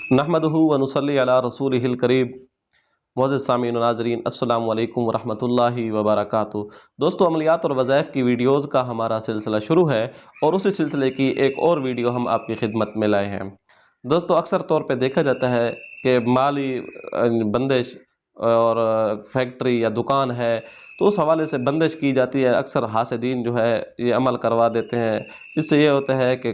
नहमदुहु व नुसल्ली अला रसूलिहिल करीम। मोअज़्ज़िज़ सामीन व नाज़रीन, अस्सलामु अलैकुम व रहमतुल्लाहि व बरकातुहू। दोस्तों, अमलियात और वज़ाइफ की वीडियोज़ का हमारा सिलसिला शुरू है और उसी सिलसिले की एक और वीडियो हम आपकी खिदमत में लाए हैं। दोस्तों, अक्सर तौर पे देखा जाता है कि माली बंदिश और फैक्ट्री या दुकान है तो उस हवाले से बंदिश की जाती है। अक्सर हासिदीन जो है ये अमल करवा देते हैं। इससे ये होता है कि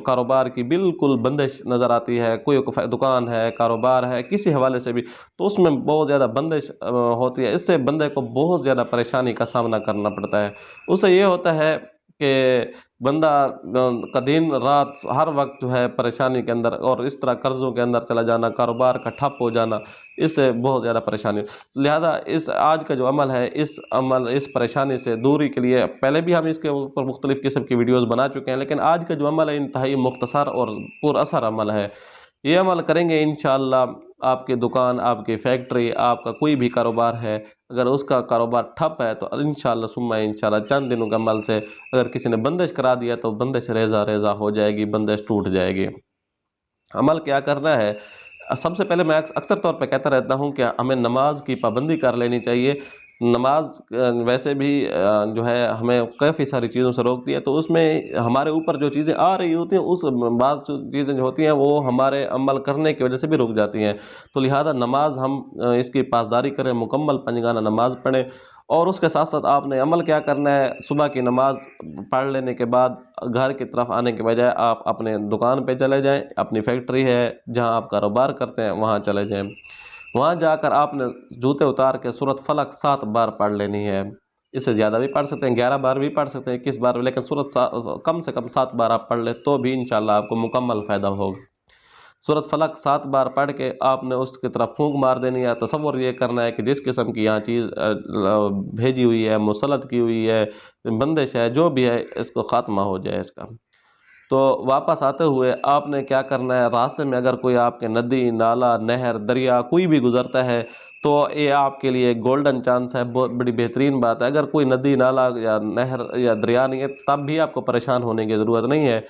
कारोबार की बिल्कुल बंदिश नज़र आती है। कोई दुकान है, कारोबार है, किसी हवाले से भी तो उसमें बहुत ज़्यादा बंदिश होती है। इससे बंदे को बहुत ज़्यादा परेशानी का सामना करना पड़ता है। उससे ये होता है कि बंदा का दिन रात हर वक्त जो है परेशानी के अंदर और इस तरह कर्ज़ों के अंदर चला जाना, कारोबार का ठप हो जाना, इससे बहुत ज़्यादा परेशानी। लिहाजा इस आज का जो अमल है, इस परेशानी से दूरी के लिए पहले भी हम इसके ऊपर मुख्तलिफ़ किस्म की वीडियोज़ बना चुके हैं, लेकिन आज का जो अमल है इंतहाई मुख्तसर और पुरअसर अमल है। ये अमल करेंगे इंशाअल्लाह, आपकी दुकान, आपकी फैक्ट्री, आपका कोई भी कारोबार है, अगर उसका कारोबार ठप है तो इंशाअल्लाह सुम्मा इंशाअल्लाह चंद दिनों के अमल से अगर किसी ने बंदिश करा दिया तो बंदिश रेज़ा रेज़ा हो जाएगी, बंदिश टूट जाएगी। अमल क्या करना है? सबसे पहले मैं अक्सर तौर पे कहता रहता हूँ कि हमें नमाज की पाबंदी कर लेनी चाहिए। नमाज वैसे भी जो है हमें काफ़ी सारी चीज़ों से रोकती है, तो उसमें हमारे ऊपर जो चीज़ें आ रही होती हैं उस बाज़ चीज़ें जो होती हैं वो हमारे अमल करने की वजह से भी रुक जाती हैं। तो लिहाजा नमाज हम इसकी पासदारी करें, मुकम्मल पंजगाना नमाज पढ़ें। और उसके साथ साथ आपने अमल क्या करना है, सुबह की नमाज पढ़ लेने के बाद घर की तरफ आने के बजाय आप अपने दुकान पे चले जाएं, अपनी फैक्ट्री है जहां आप कारोबार करते हैं वहां चले जाएं। वहां जाकर आपने जूते उतार के सूरत फलक 7 बार पढ़ लेनी है। इससे ज़्यादा भी पढ़ सकते हैं, 11 बार भी पढ़ सकते हैं, 21 बार भी, लेकिन कम से कम 7 बार आप पढ़ ले तो भी इंशाल्लाह आपको मुकम्मल फ़ायदा होगा। सूरत फलक 7 बार पढ़ के आपने उसकी तरफ फूंक मार देनी है। तसव्वुर ये करना है कि जिस किस्म की यहाँ चीज़ भेजी हुई है, मुसल्लत की हुई है, बंदिश है, जो भी है, इसको ख़ात्मा हो जाए इसका। तो वापस आते हुए आपने क्या करना है, रास्ते में अगर कोई आपके नदी, नाला, नहर, दरिया कोई भी गुज़रता है तो ये आपके लिए गोल्डन चांस है, बहुत बड़ी बेहतरीन बात है। अगर कोई नदी, नाला या नहर या दरिया नहीं है तब भी आपको परेशान होने की ज़रूरत नहीं है।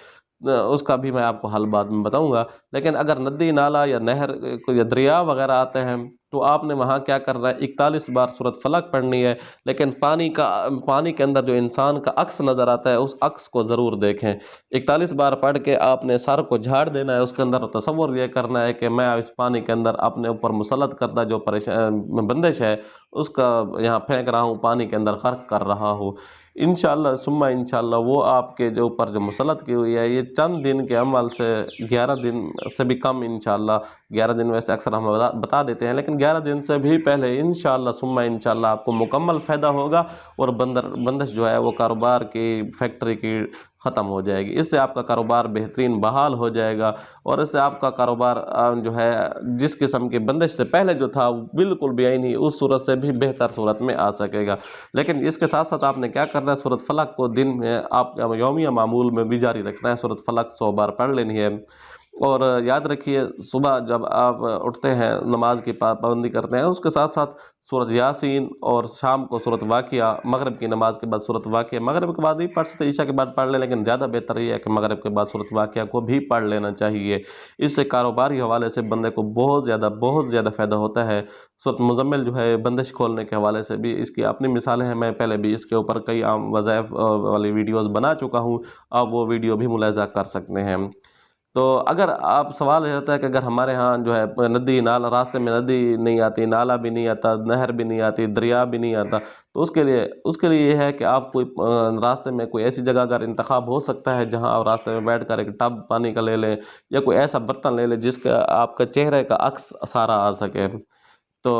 उसका भी मैं आपको हल बाद में बताऊंगा। लेकिन अगर नदी, नाला या नहर या दरिया वगैरह आते हैं तो आपने वहाँ क्या करना है, 41 बार सूरत फलक पढ़नी है। लेकिन पानी के अंदर जो इंसान का अक्स नज़र आता है उस अक्स को ज़रूर देखें। 41 बार पढ़ के आपने सर को झाड़ देना है, उसके अंदर तसव्वुर ये करना है कि मैं इस पानी के अंदर अपने ऊपर मुसल्लत करदा जो बंदिश है उसका यहाँ फेंक रहा हूँ, पानी के अंदर खर्क कर रहा हूँ। इंशाअल्लाह सुम्मा इंशाअल्लाह वो आपके जो ऊपर जो मुसल्लत की हुई है, ये चंद दिन के अमल से 11 दिन से भी कम इंशाअल्लाह, 11 दिन वैसे अक्सर हम बता देते हैं, लेकिन 11 दिन से भी पहले इंशाअल्लाह सुम्मा इंशाअल्लाह आपको मुकम्मल फ़ायदा होगा और बंदिश जो है वो कारोबार की, फैक्ट्री की ख़त्म हो जाएगी। इससे आपका कारोबार बेहतरीन बहाल हो जाएगा और इससे आपका कारोबार जो है जिस किस्म की बंदिश से पहले जो था वो बिल्कुल भी आई नहीं, उस सूरत से भी बेहतर सूरत में आ सकेगा। लेकिन इसके साथ साथ आपने क्या करना है, सूरत फलक को दिन में आप यौमिया मामूल में भी जारी रखना है। सूरत फलक 100 बार पढ़ लेनी है। और याद रखिए, सुबह जब आप उठते हैं, नमाज की पाबंदी करते हैं, उसके साथ साथ सूरत यासीन और शाम को सूरत वाक़िया, मगरिब की नमाज के बाद सूरत वाक़िया, मगरिब के बाद भी पढ़ सकते, ईशा के बाद पढ़ लें, लेकिन ज़्यादा बेहतर ये है कि मगरिब के बाद सूरत वाक़िया को भी पढ़ लेना चाहिए। इससे कारोबारी हवाले से बंदे को बहुत ज़्यादा फ़ायदा होता है। सूरत मुज़म्मिल जो है बंदिश खोलने के हवाले से भी इसकी अपनी मिसालें हैं। मैं पहले भी इसके ऊपर कई आम वज़ाइफ वाली वीडियोज़ बना चुका हूँ, आप वो वीडियो भी मुलाहिज़ा कर सकते हैं। तो अगर आप सवाल ये होता है कि अगर हमारे यहाँ जो है नदी, नाला, रास्ते में नदी नहीं आती, नाला भी नहीं आता, नहर भी नहीं आती, दरिया भी नहीं आता, तो उसके लिए ये है कि आप कोई रास्ते में कोई ऐसी जगह अगर इंतखाब हो सकता है जहाँ आप रास्ते में बैठकर एक टब पानी का ले लें या कोई ऐसा बर्तन ले लें जिसका आपका चेहरे का अक्स सारा आ सके। तो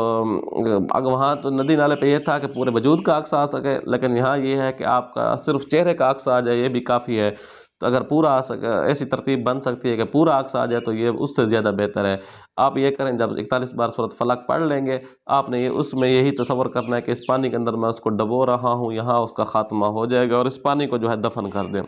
अगर वहाँ तो नदी नाले पे ये था कि पूरे वजूद का अक्स आ सके, लेकिन यहाँ ये है कि आपका सिर्फ चेहरे का अक्स आ जाए, ये भी काफ़ी है। तो अगर पूरा आ सके, ऐसी तरतीब बन सकती है कि पूरा अक्स आ जाए तो ये उससे ज़्यादा बेहतर है। आप ये करें, जब 41 बार सूरत फलक पढ़ लेंगे, आपने ये उसमें यही तसव्वुर करना है कि इस पानी के अंदर मैं उसको डबो रहा हूँ, यहाँ उसका ख़ात्मा हो जाएगा और इस पानी को जो है दफन कर दें।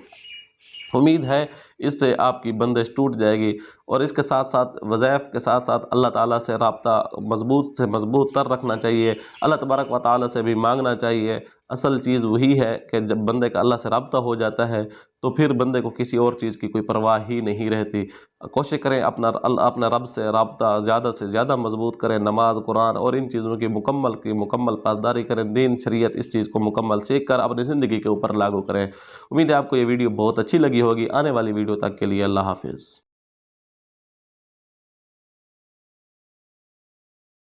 उम्मीद है اس سے آپ کی بندش ٹوٹ جائے گی۔ اور اس کے ساتھ ساتھ وظائف کے ساتھ ساتھ اللہ تعالیٰ سے رابطہ مضبوط سے مضبوط تر رکھنا چاہیے، اللہ تبارک و تعالیٰ سے بھی مانگنا چاہیے۔ اصل چیز وہی ہے کہ جب بندے کا اللہ سے رابطہ ہو جاتا ہے تو پھر بندے کو کسی اور چیز کی کوئی پرواہ ہی نہیں رہتی۔ کوشش کریں اپنا رب سے رابطہ زیادہ سے زیادہ مضبوط کریں، نماز، قرآن اور ان چیزوں کی مکمل پاسداری کریں، دین شریعت اس چیز کو مکمل سیکھ کر اپنی زندگی کے اوپر لاگو کریں۔ امید ہے آپ کو یہ ویڈیو بہت اچھی لگی ہوگی۔ آنے والی ویڈیو تک کے لیے اللہ حافظ۔